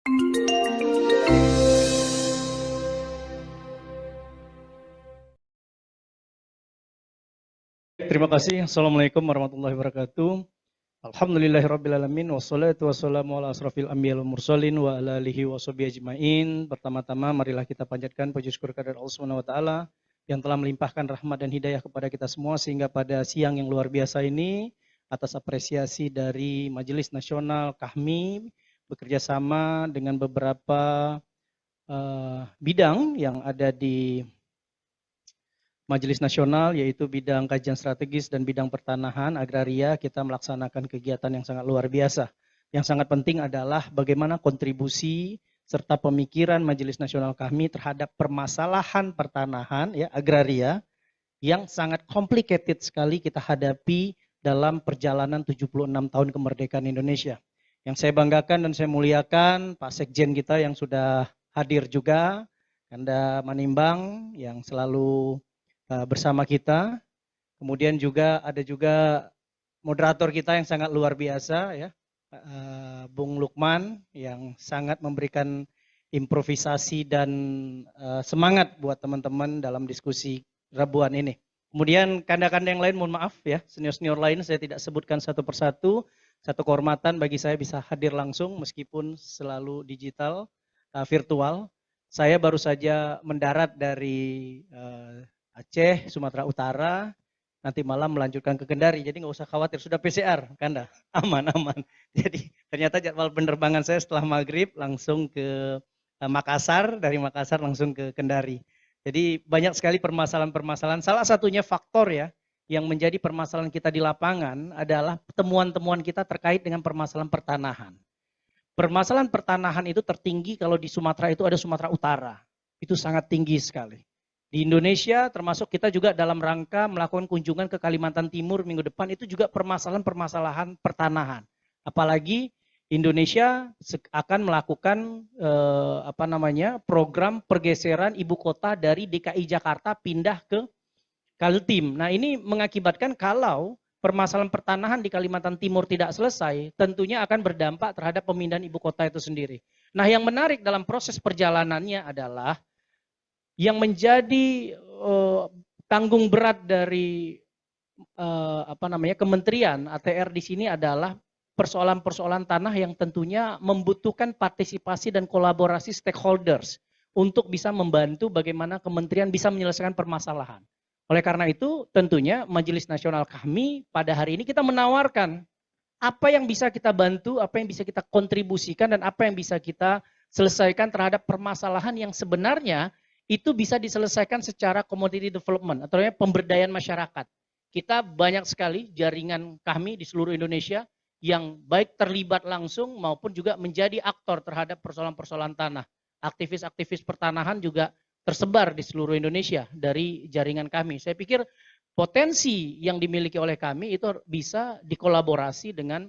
Terima kasih. Assalamualaikum warahmatullahi wabarakatuh. Alhamdulillahirrabbilalamin. Wassalatu wassalamu ala asrafil anbiya wal mursalin wa ala alihi wa sahbihi ajmain. Pertama-tama marilah kita panjatkan puji syukur kepada Allah Subhanahu wa taala yang telah melimpahkan rahmat dan hidayah kepada kita semua sehingga pada siang yang luar biasa ini atas apresiasi dari Majelis Nasional kami bekerja sama dengan beberapa bidang yang ada di Majelis Nasional, yaitu bidang kajian strategis dan bidang pertanahan agraria. Kita melaksanakan kegiatan yang sangat luar biasa. Yang sangat penting adalah bagaimana kontribusi serta pemikiran Majelis Nasional kami terhadap permasalahan pertanahan ya agraria yang sangat complicated sekali kita hadapi dalam perjalanan 76 tahun kemerdekaan Indonesia. Yang saya banggakan dan saya muliakan Pak Sekjen kita yang sudah hadir juga, Kanda Manimbang yang selalu bersama kita. Kemudian juga ada juga moderator kita yang sangat luar biasa ya, Bung Lukman yang sangat memberikan improvisasi dan semangat buat teman-teman dalam diskusi Rabuan ini. Kemudian kanda-kanda yang lain mohon maaf ya, senior-senior lain saya tidak sebutkan satu persatu. Satu kehormatan bagi saya bisa hadir langsung meskipun selalu digital, virtual. Saya baru saja mendarat dari Aceh, Sumatera Utara, nanti malam melanjutkan ke Kendari. Jadi nggak usah khawatir, sudah PCR, Kanda, aman-aman. Jadi ternyata jadwal penerbangan saya setelah maghrib langsung ke Makassar, dari Makassar langsung ke Kendari. Jadi banyak sekali permasalahan-permasalahan. Salah satunya faktor ya, yang menjadi permasalahan kita di lapangan adalah temuan-temuan kita terkait dengan permasalahan pertanahan. Permasalahan pertanahan itu tertinggi kalau di Sumatera itu ada Sumatera Utara. Itu sangat tinggi sekali. Di Indonesia termasuk kita juga dalam rangka melakukan kunjungan ke Kalimantan Timur minggu depan itu juga permasalahan-permasalahan pertanahan. Apalagi Indonesia akan melakukan program pergeseran ibu kota dari DKI Jakarta pindah ke Kaltim. Nah ini mengakibatkan kalau permasalahan pertanahan di Kalimantan Timur tidak selesai, tentunya akan berdampak terhadap pemindahan ibu kota itu sendiri. Nah yang menarik dalam proses perjalanannya adalah yang menjadi tanggung berat dari kementerian ATR di sini adalah persoalan-persoalan tanah yang tentunya membutuhkan partisipasi dan kolaborasi stakeholders untuk bisa membantu bagaimana kementerian bisa menyelesaikan permasalahan. Oleh karena itu tentunya Majelis Nasional kami pada hari ini kita menawarkan apa yang bisa kita bantu, apa yang bisa kita kontribusikan dan apa yang bisa kita selesaikan terhadap permasalahan yang sebenarnya itu bisa diselesaikan secara commodity development atau pemberdayaan masyarakat. Kita banyak sekali jaringan kami di seluruh Indonesia yang baik terlibat langsung maupun juga menjadi aktor terhadap persoalan-persoalan tanah. Aktivis-aktivis pertanahan juga tersebar di seluruh Indonesia dari jaringan kami. Saya pikir potensi yang dimiliki oleh kami itu bisa dikolaborasi dengan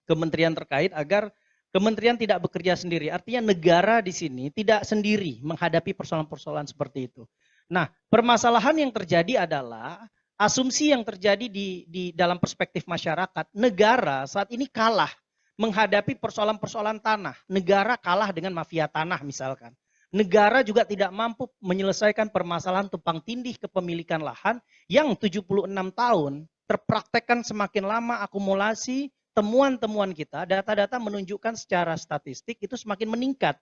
kementerian terkait agar kementerian tidak bekerja sendiri, artinya negara di sini tidak sendiri menghadapi persoalan-persoalan seperti itu. Nah, permasalahan yang terjadi adalah asumsi yang terjadi di dalam perspektif masyarakat, negara saat ini kalah menghadapi persoalan-persoalan tanah. Negara kalah dengan mafia tanah misalkan. Negara juga tidak mampu menyelesaikan permasalahan tumpang tindih kepemilikan lahan yang 76 tahun terpraktekkan semakin lama akumulasi. Temuan-temuan kita, data-data menunjukkan secara statistik itu semakin meningkat.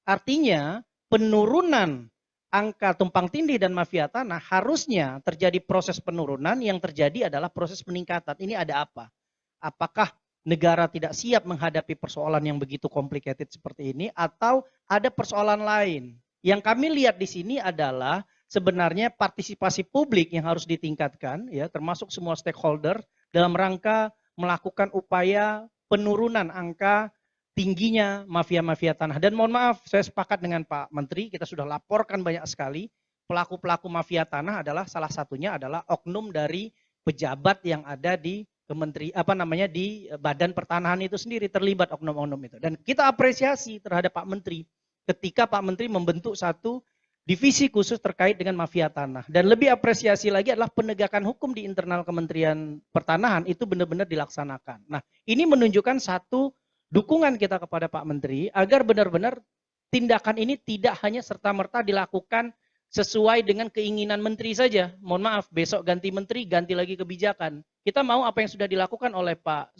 Artinya penurunan angka tumpang tindih dan mafia tanah harusnya terjadi proses penurunan, yang terjadi adalah proses peningkatan. Ini ada apa? Apakah negara tidak siap menghadapi persoalan yang begitu complicated seperti ini atau ada persoalan lain? Yang kami lihat di sini adalah sebenarnya partisipasi publik yang harus ditingkatkan ya, termasuk semua stakeholder dalam rangka melakukan upaya penurunan angka tingginya mafia-mafia tanah. Dan mohon maaf, saya sepakat dengan Pak Menteri, kita sudah laporkan banyak sekali pelaku-pelaku mafia tanah adalah salah satunya adalah oknum dari pejabat yang ada di di Badan Pertanahan itu sendiri, terlibat oknum-oknum itu. Dan kita apresiasi terhadap Pak Menteri ketika Pak Menteri membentuk satu divisi khusus terkait dengan mafia tanah. Dan lebih apresiasi lagi adalah penegakan hukum di internal Kementerian Pertanahan itu benar-benar dilaksanakan. Nah, ini menunjukkan satu dukungan kita kepada Pak Menteri agar benar-benar tindakan ini tidak hanya serta-merta dilakukan sesuai dengan keinginan menteri saja. Mohon maaf, besok ganti menteri, ganti lagi kebijakan. Kita mau apa yang sudah dilakukan oleh Pak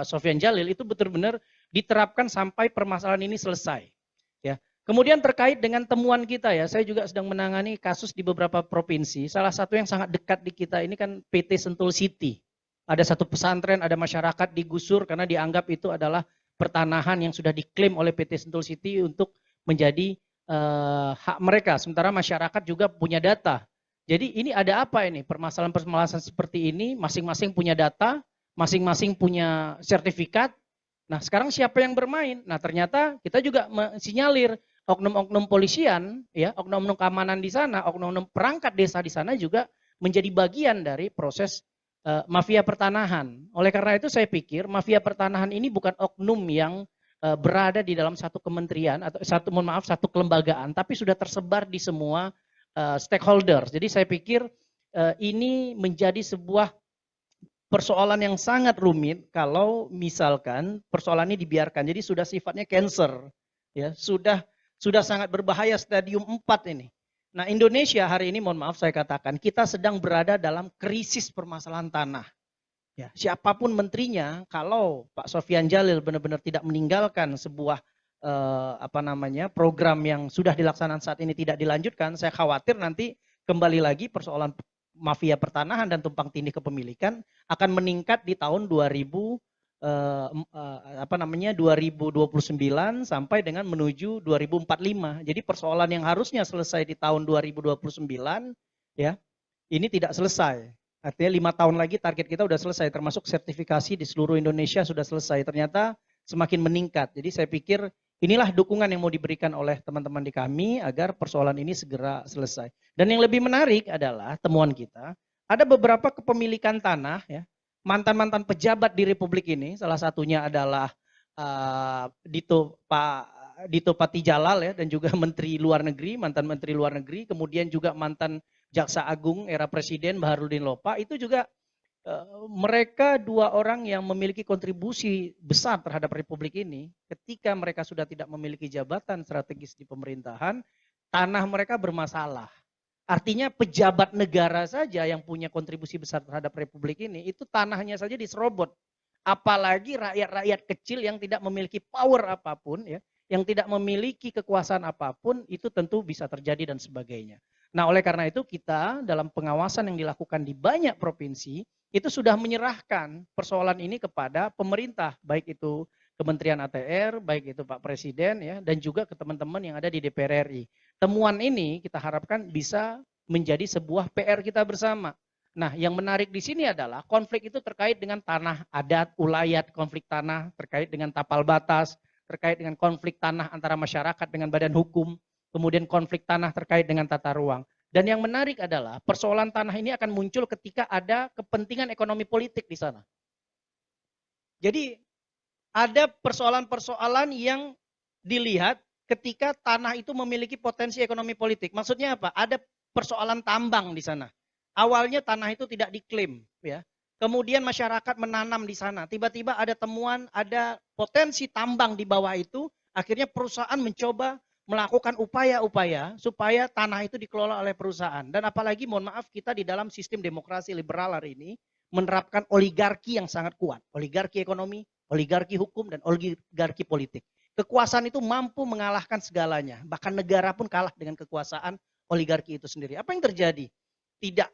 Sofyan Djalil itu benar-benar diterapkan sampai permasalahan ini selesai. Ya. Kemudian terkait dengan temuan kita ya, saya juga sedang menangani kasus di beberapa provinsi. Salah satu yang sangat dekat di kita ini kan PT Sentul City. Ada satu pesantren, ada masyarakat digusur karena dianggap itu adalah pertanahan yang sudah diklaim oleh PT Sentul City untuk menjadi hak mereka. Sementara masyarakat juga punya data. Jadi ini ada apa ini? Permasalahan-permasalahan seperti ini, masing-masing punya data, masing-masing punya sertifikat. Nah sekarang siapa yang bermain? Nah ternyata kita juga mensinyalir oknum-oknum polisian, ya, oknum-oknum keamanan di sana, oknum-oknum perangkat desa di sana juga menjadi bagian dari proses mafia pertanahan. Oleh karena itu saya pikir mafia pertanahan ini bukan oknum yang berada di dalam satu kementerian atau satu kelembagaan, tapi sudah tersebar di semua stakeholders. Jadi saya pikir ini menjadi sebuah persoalan yang sangat rumit kalau misalkan persoalan ini dibiarkan. Jadi sudah sifatnya cancer, ya sudah sangat berbahaya stadium 4 ini. Nah Indonesia hari ini mohon maaf saya katakan kita sedang berada dalam krisis permasalahan tanah. Ya, siapapun menterinya, kalau Pak Sofyan Djalil benar-benar tidak meninggalkan sebuah program yang sudah dilaksanakan saat ini tidak dilanjutkan, saya khawatir nanti kembali lagi persoalan mafia pertanahan dan tumpang tindih kepemilikan akan meningkat di tahun 2029 sampai dengan menuju 2045. Jadi persoalan yang harusnya selesai di tahun 2029 ya, ini tidak selesai. Artinya 5 tahun lagi target kita sudah selesai, termasuk sertifikasi di seluruh Indonesia sudah selesai. Ternyata semakin meningkat. Jadi saya pikir inilah dukungan yang mau diberikan oleh teman-teman di kami agar persoalan ini segera selesai. Dan yang lebih menarik adalah temuan kita, ada beberapa kepemilikan tanah, ya, mantan-mantan pejabat di Republik ini, salah satunya adalah Dito Patijalal ya, dan juga Menteri Luar Negeri, mantan Menteri Luar Negeri, kemudian juga mantan Jaksa Agung era Presiden Baharudin Lopa, itu juga mereka dua orang yang memiliki kontribusi besar terhadap Republik ini. Ketika mereka sudah tidak memiliki jabatan strategis di pemerintahan, tanah mereka bermasalah. Artinya pejabat negara saja yang punya kontribusi besar terhadap Republik ini, itu tanahnya saja diserobot. Apalagi rakyat-rakyat kecil yang tidak memiliki power apapun, ya, yang tidak memiliki kekuasaan apapun, itu tentu bisa terjadi dan sebagainya. Nah oleh karena itu kita dalam pengawasan yang dilakukan di banyak provinsi, itu sudah menyerahkan persoalan ini kepada pemerintah, baik itu Kementerian ATR, baik itu Pak Presiden, ya, dan juga ke teman-teman yang ada di DPR RI. Temuan ini kita harapkan bisa menjadi sebuah PR kita bersama. Nah yang menarik di sini adalah konflik itu terkait dengan tanah adat, ulayat, konflik tanah terkait dengan tapal batas, terkait dengan konflik tanah antara masyarakat dengan badan hukum, kemudian konflik tanah terkait dengan tata ruang. Dan yang menarik adalah persoalan tanah ini akan muncul ketika ada kepentingan ekonomi politik di sana. Jadi ada persoalan-persoalan yang dilihat ketika tanah itu memiliki potensi ekonomi politik. Maksudnya apa? Ada persoalan tambang di sana. Awalnya tanah itu tidak diklaim, ya. Kemudian masyarakat menanam di sana. Tiba-tiba ada temuan, ada potensi tambang di bawah itu. Akhirnya perusahaan mencoba melakukan upaya-upaya supaya tanah itu dikelola oleh perusahaan. Dan apalagi mohon maaf kita di dalam sistem demokrasi liberal hari ini menerapkan oligarki yang sangat kuat. Oligarki ekonomi, oligarki hukum, dan oligarki politik. Kekuasaan itu mampu mengalahkan segalanya. Bahkan negara pun kalah dengan kekuasaan oligarki itu sendiri. Apa yang terjadi? Tidak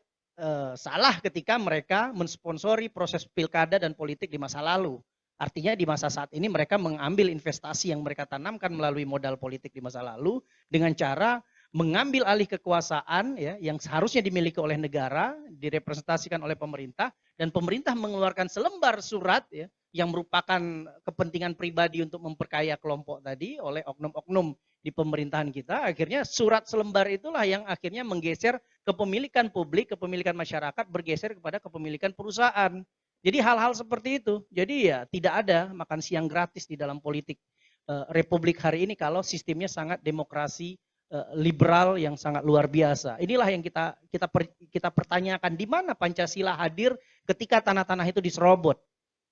salah ketika mereka mensponsori proses pilkada dan politik di masa lalu. Artinya di masa saat ini mereka mengambil investasi yang mereka tanamkan melalui modal politik di masa lalu dengan cara mengambil alih kekuasaan, ya, yang seharusnya dimiliki oleh negara, direpresentasikan oleh pemerintah, dan pemerintah mengeluarkan selembar surat, ya, yang merupakan kepentingan pribadi untuk memperkaya kelompok tadi oleh oknum-oknum di pemerintahan kita. Akhirnya surat selembar itulah yang akhirnya menggeser kepemilikan publik, kepemilikan masyarakat bergeser kepada kepemilikan perusahaan. Jadi hal-hal seperti itu. Jadi ya tidak ada makan siang gratis di dalam politik Republik hari ini kalau sistemnya sangat demokrasi liberal yang sangat luar biasa. Inilah yang kita pertanyakan, di mana Pancasila hadir ketika tanah-tanah itu diserobot?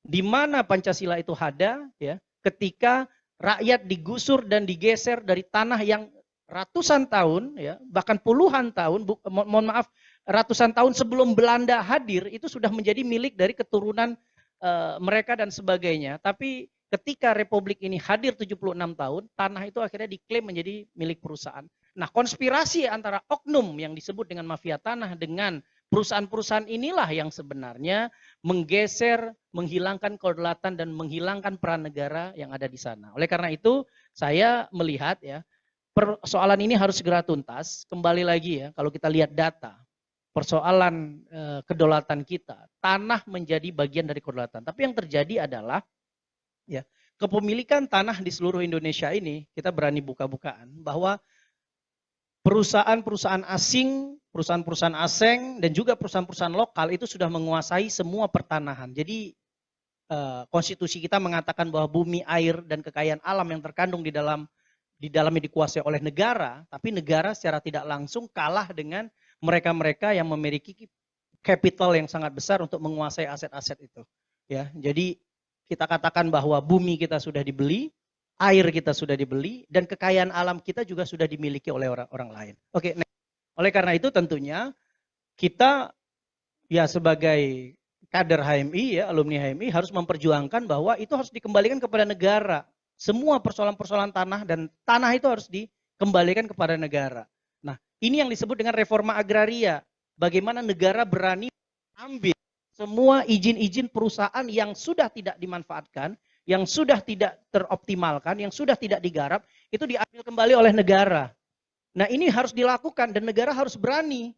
Di mana Pancasila itu ada, ya, ketika rakyat digusur dan digeser dari tanah yang ratusan tahun, ya, bahkan puluhan tahun, mohon maaf, ratusan tahun sebelum Belanda hadir, itu sudah menjadi milik dari keturunan mereka dan sebagainya. Tapi ketika Republik ini hadir 76 tahun, tanah itu akhirnya diklaim menjadi milik perusahaan. Nah, konspirasi antara oknum yang disebut dengan mafia tanah dengan perusahaan-perusahaan inilah yang sebenarnya menggeser, menghilangkan kedaulatan dan menghilangkan peran negara yang ada di sana. Oleh karena itu, saya melihat ya, persoalan ini harus segera tuntas. Kembali lagi ya, kalau kita lihat data, persoalan kedaulatan kita, tanah menjadi bagian dari kedaulatan. Tapi yang terjadi adalah ya, kepemilikan tanah di seluruh Indonesia ini, kita berani buka-bukaan bahwa perusahaan-perusahaan asing, perusahaan-perusahaan asing dan juga perusahaan-perusahaan lokal itu sudah menguasai semua pertanahan. Jadi konstitusi kita mengatakan bahwa bumi, air dan kekayaan alam yang terkandung di dalamnya dikuasai oleh negara, tapi negara secara tidak langsung kalah dengan mereka-mereka yang memiliki capital yang sangat besar untuk menguasai aset-aset itu. Ya, jadi kita katakan bahwa bumi kita sudah dibeli, air kita sudah dibeli, dan kekayaan alam kita juga sudah dimiliki oleh orang lain. Oke, oleh karena itu tentunya kita ya sebagai kader HMI ya, alumni HMI harus memperjuangkan bahwa itu harus dikembalikan kepada negara. Semua persoalan-persoalan tanah dan tanah itu harus dikembalikan kepada negara. Nah, ini yang disebut dengan reforma agraria. Bagaimana negara berani ambil semua izin-izin perusahaan yang sudah tidak dimanfaatkan, yang sudah tidak teroptimalkan, yang sudah tidak digarap, itu diambil kembali oleh negara. Nah, ini harus dilakukan dan negara harus berani.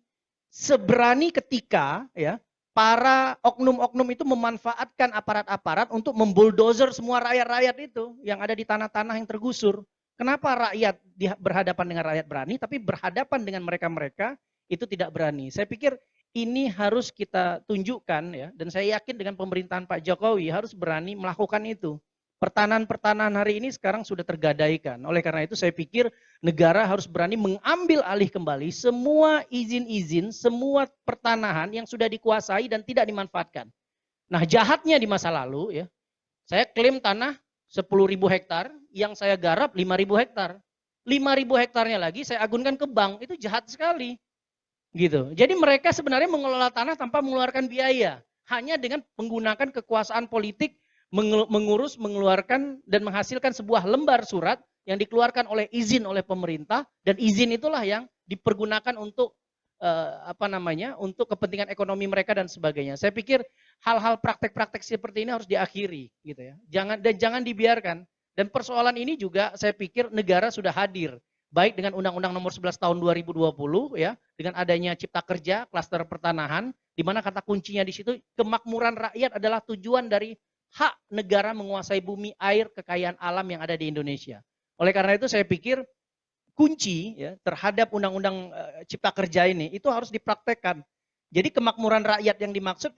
Seberani ketika ya para oknum-oknum itu memanfaatkan aparat-aparat untuk membuldozer semua rakyat-rakyat itu yang ada di tanah-tanah yang tergusur. Kenapa rakyat berhadapan dengan rakyat berani, tapi berhadapan dengan mereka-mereka itu tidak berani. Saya pikir ini harus kita tunjukkan ya, dan saya yakin dengan pemerintahan Pak Jokowi harus berani melakukan itu. Pertanahan-pertanahan hari ini sekarang sudah tergadaikan. Oleh karena itu saya pikir negara harus berani mengambil alih kembali semua izin-izin, semua pertanahan yang sudah dikuasai dan tidak dimanfaatkan. Nah, jahatnya di masa lalu ya, saya klaim tanah 10.000 hektar, yang saya garap 5.000 hektar. 5.000 hektarnya lagi saya agunkan ke bank, itu jahat sekali. Gitu. Jadi mereka sebenarnya mengelola tanah tanpa mengeluarkan biaya, hanya dengan menggunakan kekuasaan politik mengurus, mengeluarkan dan menghasilkan sebuah lembar surat yang dikeluarkan oleh izin oleh pemerintah, dan izin itulah yang dipergunakan untuk untuk kepentingan ekonomi mereka dan sebagainya. Saya pikir hal-hal praktek-praktek seperti ini harus diakhiri gitu ya. Jangan dibiarkan. Dan persoalan ini juga saya pikir negara sudah hadir, baik dengan Undang-Undang Nomor 11 Tahun 2020 ya, dengan adanya Cipta Kerja, klaster pertanahan, di mana kata kuncinya di situ kemakmuran rakyat adalah tujuan dari hak negara menguasai bumi, air, kekayaan alam yang ada di Indonesia. Oleh karena itu saya pikir kunci ya, terhadap Undang-Undang Cipta Kerja ini itu harus dipraktekkan. Jadi kemakmuran rakyat yang dimaksud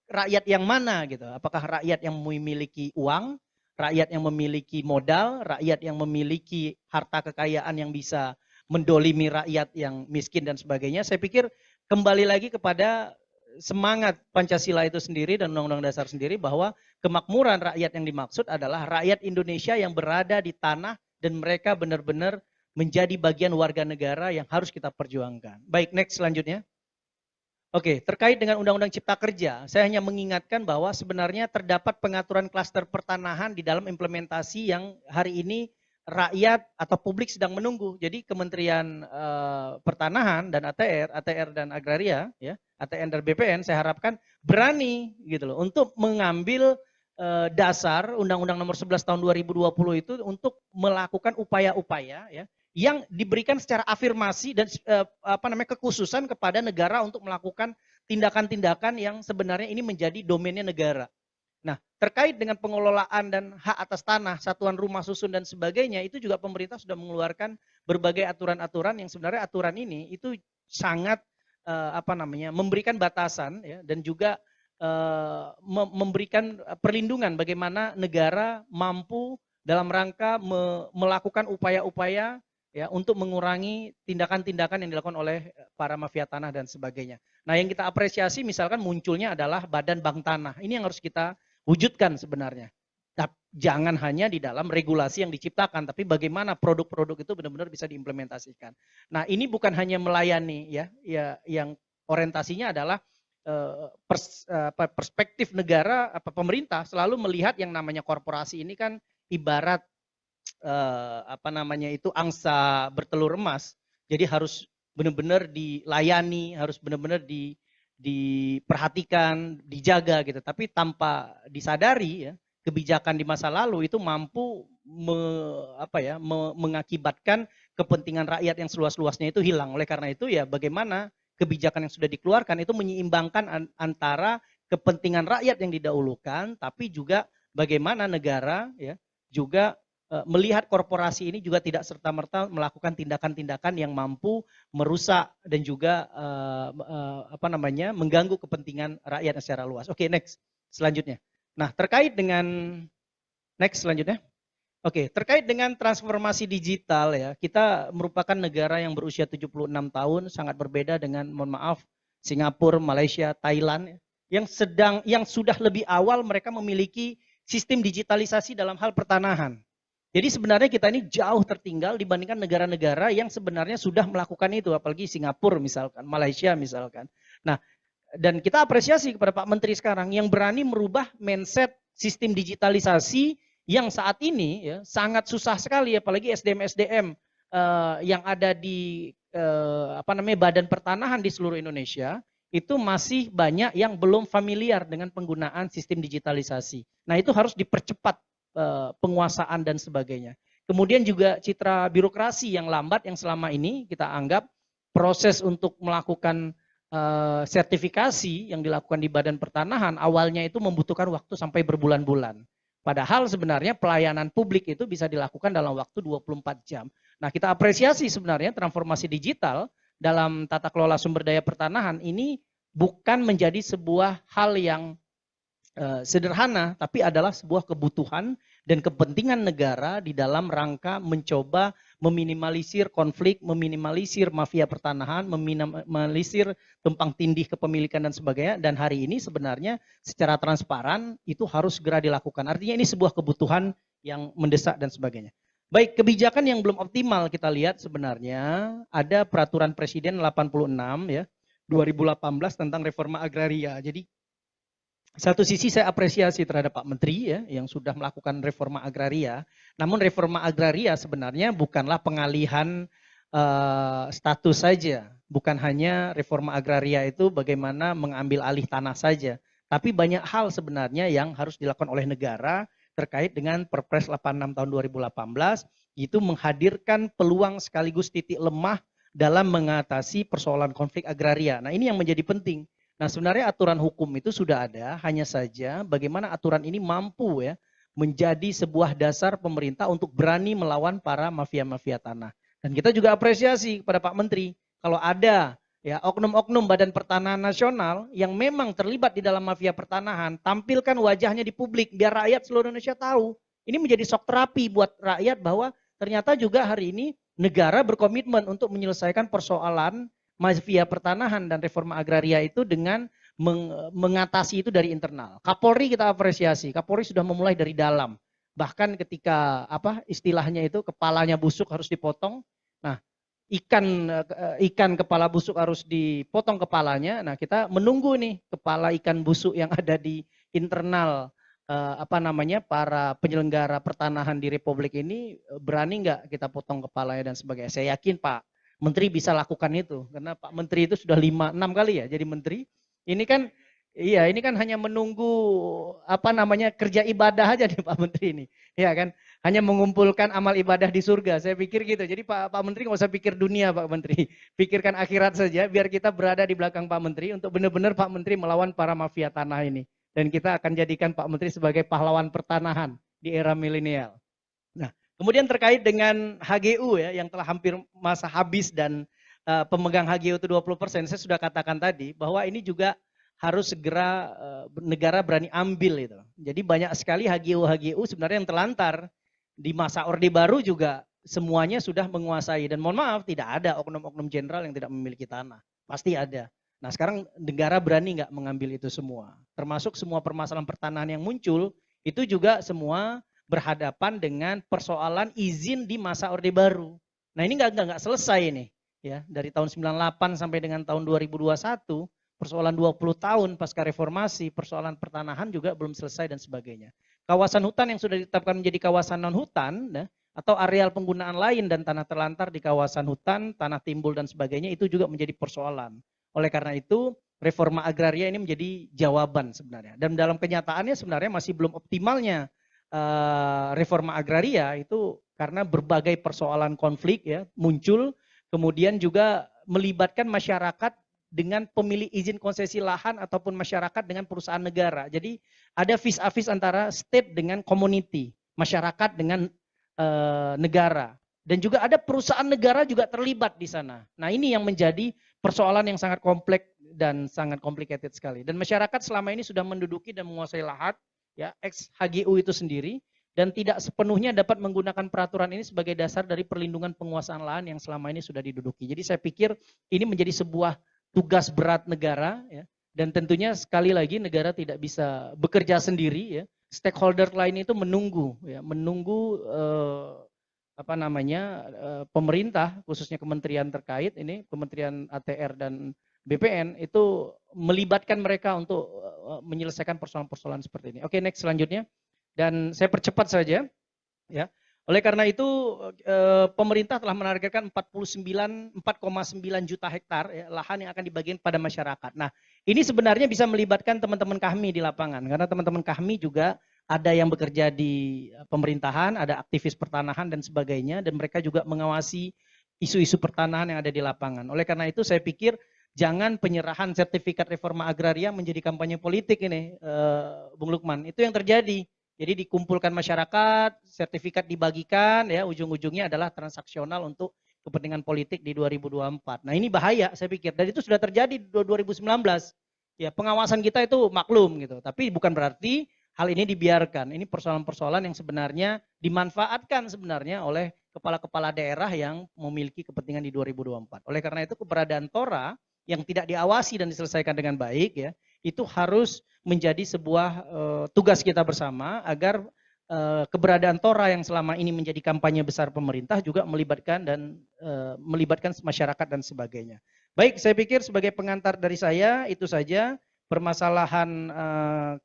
rakyat yang mana gitu? Apakah rakyat yang memiliki uang, rakyat yang memiliki modal, rakyat yang memiliki harta kekayaan yang bisa mendolimi rakyat yang miskin dan sebagainya? Saya pikir kembali lagi kepada semangat Pancasila itu sendiri dan Undang-Undang Dasar sendiri, bahwa kemakmuran rakyat yang dimaksud adalah rakyat Indonesia yang berada di tanah dan mereka benar-benar menjadi bagian warga negara yang harus kita perjuangkan. Baik, next selanjutnya. Oke, terkait dengan Undang-Undang Cipta Kerja, saya hanya mengingatkan bahwa sebenarnya terdapat pengaturan klaster pertanahan di dalam implementasi yang hari ini rakyat atau publik sedang menunggu. Jadi Kementerian Pertanahan dan ATR dan Agraria, ya, ATN dan BPN, saya harapkan berani gitu loh untuk mengambil dasar Undang-Undang Nomor 11 Tahun 2020 itu untuk melakukan upaya-upaya ya yang diberikan secara afirmasi dan kekhususan kepada negara untuk melakukan tindakan-tindakan yang sebenarnya ini menjadi domainnya negara. Nah, terkait dengan pengelolaan dan hak atas tanah, satuan rumah susun dan sebagainya, itu juga pemerintah sudah mengeluarkan berbagai aturan-aturan yang sebenarnya aturan ini itu sangat memberikan batasan ya, dan juga memberikan perlindungan bagaimana negara mampu dalam rangka melakukan upaya-upaya ya untuk mengurangi tindakan-tindakan yang dilakukan oleh para mafia tanah dan sebagainya. Nah, yang kita apresiasi misalkan munculnya adalah Badan Bank Tanah. Ini yang harus kita wujudkan sebenarnya. jangan hanya di dalam regulasi yang diciptakan, tapi bagaimana produk-produk itu benar-benar bisa diimplementasikan. Nah, ini bukan hanya melayani ya yang orientasinya adalah perspektif negara pemerintah selalu melihat yang namanya korporasi ini kan ibarat angsa bertelur emas. Jadi harus benar-benar dilayani, harus benar-benar diperhatikan, dijaga gitu. Tapi tanpa disadari ya, kebijakan di masa lalu itu mampu mengakibatkan kepentingan rakyat yang seluas-luasnya itu hilang. Oleh karena itu ya bagaimana kebijakan yang sudah dikeluarkan itu menyeimbangkan antara kepentingan rakyat yang didahulukan, tapi juga bagaimana negara ya juga melihat korporasi ini juga tidak serta-merta melakukan tindakan-tindakan yang mampu merusak dan juga mengganggu kepentingan rakyat secara luas. Oke, next. Selanjutnya. Nah, terkait dengan next selanjutnya. Oke, terkait dengan transformasi digital ya, kita merupakan negara yang berusia 76 tahun, sangat berbeda dengan mohon maaf Singapura, Malaysia, Thailand yang sudah lebih awal mereka memiliki sistem digitalisasi dalam hal pertanahan. Jadi sebenarnya kita ini jauh tertinggal dibandingkan negara-negara yang sebenarnya sudah melakukan itu, apalagi Singapura misalkan, Malaysia misalkan. Nah, dan kita apresiasi kepada Pak Menteri sekarang yang berani merubah mindset sistem digitalisasi yang saat ini ya, sangat susah sekali, apalagi SDM-SDM yang ada di badan pertanahan di seluruh Indonesia, itu masih banyak yang belum familiar dengan penggunaan sistem digitalisasi. Nah, itu harus dipercepat penguasaan dan sebagainya. Kemudian juga citra birokrasi yang lambat yang selama ini kita anggap proses untuk melakukan sertifikasi yang dilakukan di Badan Pertanahan awalnya itu membutuhkan waktu sampai berbulan-bulan. Padahal sebenarnya pelayanan publik itu bisa dilakukan dalam waktu 24 jam. Nah, kita apresiasi sebenarnya transformasi digital dalam tata kelola sumber daya pertanahan ini bukan menjadi sebuah hal yang sederhana, tapi adalah sebuah kebutuhan dan kepentingan negara di dalam rangka mencoba meminimalisir konflik, meminimalisir mafia pertanahan, meminimalisir tumpang tindih kepemilikan dan sebagainya. Dan hari ini sebenarnya secara transparan itu harus segera dilakukan. Artinya ini sebuah kebutuhan yang mendesak dan sebagainya. Baik, kebijakan yang belum optimal kita lihat sebenarnya ada peraturan Presiden 86 ya 2018 tentang reforma agraria. Jadi satu sisi saya apresiasi terhadap Pak Menteri ya yang sudah melakukan reforma agraria. Namun reforma agraria sebenarnya bukanlah pengalihan status saja. Bukan hanya reforma agraria itu bagaimana mengambil alih tanah saja. Tapi banyak hal sebenarnya yang harus dilakukan oleh negara terkait dengan Perpres 86 tahun 2018 itu menghadirkan peluang sekaligus titik lemah dalam mengatasi persoalan konflik agraria. Nah, ini yang menjadi penting. Nah, sebenarnya aturan hukum itu sudah ada, hanya saja bagaimana aturan ini mampu ya menjadi sebuah dasar pemerintah untuk berani melawan para mafia-mafia tanah. Dan kita juga apresiasi kepada Pak Menteri kalau ada ya oknum-oknum Badan Pertanahan Nasional yang memang terlibat di dalam mafia pertanahan, tampilkan wajahnya di publik biar rakyat seluruh Indonesia tahu. Ini menjadi shock terapi buat rakyat bahwa ternyata juga hari ini negara berkomitmen untuk menyelesaikan persoalan mafia pertanahan dan reforma agraria itu dengan mengatasi itu dari internal. Kapolri kita apresiasi, Kapolri sudah memulai dari dalam. Bahkan ketika istilahnya itu kepalanya busuk harus dipotong. Nah, ikan kepala busuk harus dipotong kepalanya. Nah, kita menunggu nih kepala ikan busuk yang ada di internal para penyelenggara pertanahan di Republik ini berani nggak kita potong kepalanya dan sebagainya. Saya yakin Pak Menteri bisa lakukan itu karena Pak Menteri itu sudah 5-6 kali ya jadi menteri. Ini kan hanya menunggu kerja ibadah aja nih Pak Menteri ini. Ya kan? Hanya mengumpulkan amal ibadah di surga. Saya pikir gitu. Jadi Pak Menteri nggak usah pikir dunia Pak Menteri. Pikirkan akhirat saja biar kita berada di belakang Pak Menteri untuk benar-benar Pak Menteri melawan para mafia tanah ini. Dan kita akan jadikan Pak Menteri sebagai pahlawan pertanahan di era milenial. Nah, kemudian terkait dengan HGU ya yang telah hampir masa habis dan pemegang HGU itu 20%, saya sudah katakan tadi bahwa ini juga harus segera negara berani ambil itu. Jadi banyak sekali HGU sebenarnya yang terlantar di masa Orde Baru juga semuanya sudah menguasai dan mohon maaf tidak ada oknum-oknum jenderal yang tidak memiliki tanah. Pasti ada. Nah, sekarang negara berani nggak mengambil itu semua. Termasuk semua permasalahan pertanahan yang muncul itu juga semua berhadapan dengan persoalan izin di masa Orde Baru. Nah ini nggak selesai nih, ya dari tahun 98 sampai dengan tahun 2021, persoalan 20 tahun pasca reformasi, persoalan pertanahan juga belum selesai dan sebagainya. Kawasan hutan yang sudah ditetapkan menjadi kawasan non hutan, nah, atau areal penggunaan lain dan tanah terlantar di kawasan hutan, tanah timbul dan sebagainya itu juga menjadi persoalan. Oleh karena itu, reforma agraria ini menjadi jawaban sebenarnya. Dan dalam kenyataannya sebenarnya masih belum optimalnya reforma agraria itu karena berbagai persoalan konflik ya muncul, kemudian juga melibatkan masyarakat dengan pemilik izin konsesi lahan ataupun masyarakat dengan perusahaan negara. Jadi ada vis-a-vis antara state dengan community, masyarakat dengan negara. Dan juga ada perusahaan negara juga terlibat di sana. Nah ini yang menjadi persoalan yang sangat kompleks dan sangat complicated sekali. Dan masyarakat selama ini sudah menduduki dan menguasai lahan, ya ex HGU itu sendiri, dan tidak sepenuhnya dapat menggunakan peraturan ini sebagai dasar dari perlindungan penguasaan lahan yang selama ini sudah diduduki. Jadi saya pikir ini menjadi sebuah tugas berat negara, ya, dan tentunya sekali lagi negara tidak bisa bekerja sendiri, ya. Stakeholder lain itu menunggu, ya, menunggu pemerintah, khususnya kementerian terkait ini, Kementerian ATR dan BPN itu melibatkan mereka untuk menyelesaikan persoalan-persoalan seperti ini. Oke, next selanjutnya. Dan saya percepat saja, ya. Oleh karena itu pemerintah telah menargetkan 4,9 juta hektar ya, lahan yang akan dibagikan pada masyarakat. Nah, ini sebenarnya bisa melibatkan teman-teman kami di lapangan karena teman-teman kami juga ada yang bekerja di pemerintahan, ada aktivis pertanahan dan sebagainya, dan mereka juga mengawasi isu-isu pertanahan yang ada di lapangan. Oleh karena itu saya pikir jangan penyerahan sertifikat reforma agraria menjadi kampanye politik ini, Bung Lukman. Itu yang terjadi. Jadi dikumpulkan masyarakat, sertifikat dibagikan, ya ujung-ujungnya adalah transaksional untuk kepentingan politik di 2024. Nah ini bahaya saya pikir, dan itu sudah terjadi di 2019. Ya pengawasan kita itu maklum gitu, tapi bukan berarti hal ini dibiarkan. Ini persoalan-persoalan yang sebenarnya dimanfaatkan sebenarnya oleh kepala-kepala daerah yang memiliki kepentingan di 2024. Oleh karena itu keberadaan Tora yang tidak diawasi dan diselesaikan dengan baik ya, itu harus menjadi sebuah tugas kita bersama agar keberadaan Tora yang selama ini menjadi kampanye besar pemerintah juga melibatkan melibatkan masyarakat dan sebagainya. Baik, saya pikir sebagai pengantar dari saya itu saja. Permasalahan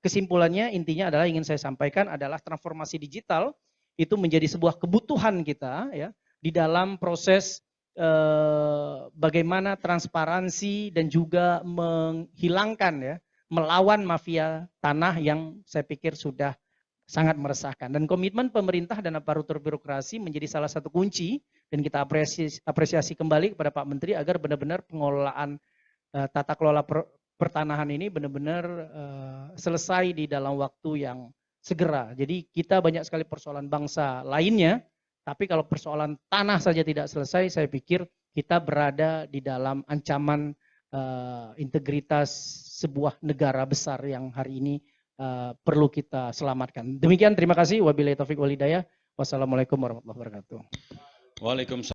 kesimpulannya intinya adalah ingin saya sampaikan adalah transformasi digital itu menjadi sebuah kebutuhan kita ya di dalam proses bagaimana transparansi dan juga menghilangkan ya, melawan mafia tanah yang saya pikir sudah sangat meresahkan. Dan komitmen pemerintah dan aparatur birokrasi menjadi salah satu kunci dan kita apresiasi kembali kepada Pak Menteri agar benar-benar pengelolaan tata kelola pertanahan ini benar-benar selesai di dalam waktu yang segera. Jadi kita banyak sekali persoalan bangsa lainnya, tapi kalau persoalan tanah saja tidak selesai, saya pikir kita berada di dalam ancaman integritas sebuah negara besar yang hari ini perlu kita selamatkan. Demikian, terima kasih. Wabillahi taufiq wal hidayah. Wassalamualaikum warahmatullahi wabarakatuh. Waalaikumsalam.